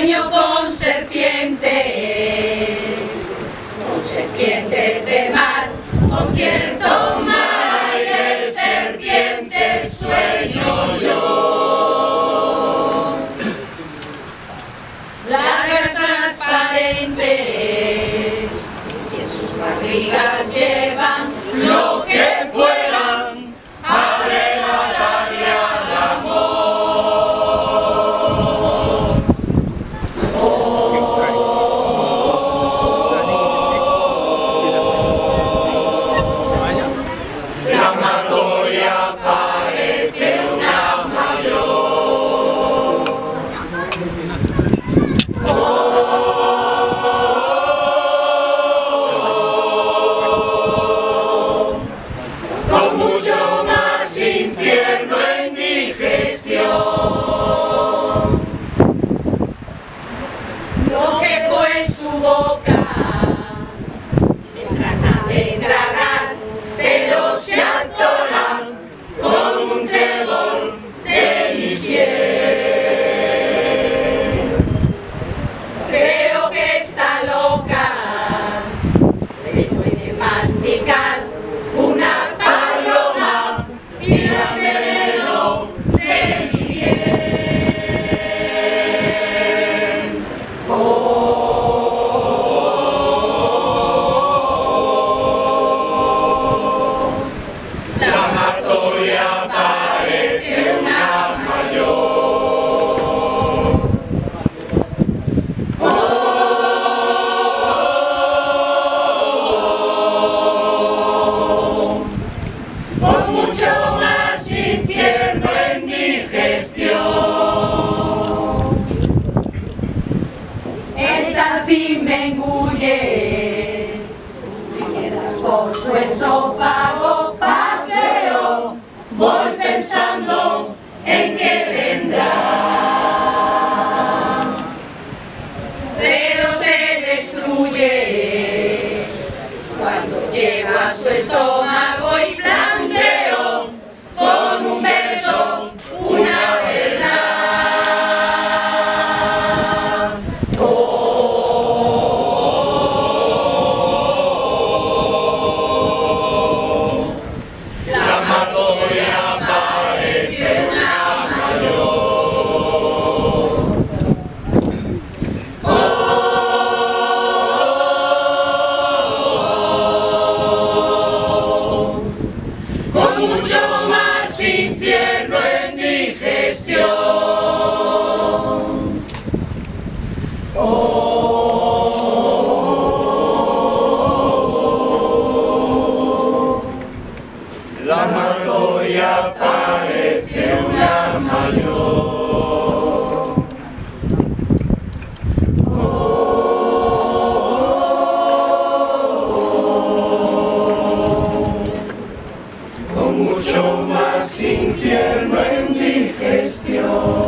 sueño con serpientes de mar, con cierto mar de serpientes sueño yo. Largas transparentes, y en sus barrigas llevan lo que puedan arrebatarle al amor. La Matoya parece una mayor. Con mucho más infierno en mi gestión. Lo que en su boca me trata de tragar, pero se atora con un trébol de visión. Creo que está loca, le puede masticar una paloma y la veneno de mi bien. La Matoya parece una mayor. Con mucho más infierno en mi gestión. Esta al fin me engulle, piedras por su esófago paseo, voy pensando en que vendrá. Pero se destruye cuando llego a su estómago y planteo con un beso una verdad. La Matoya parece una mayor. Con mucho más infierno en mi gestión. La Matoya parece una mayor. Con mucho más infierno en mi gestión.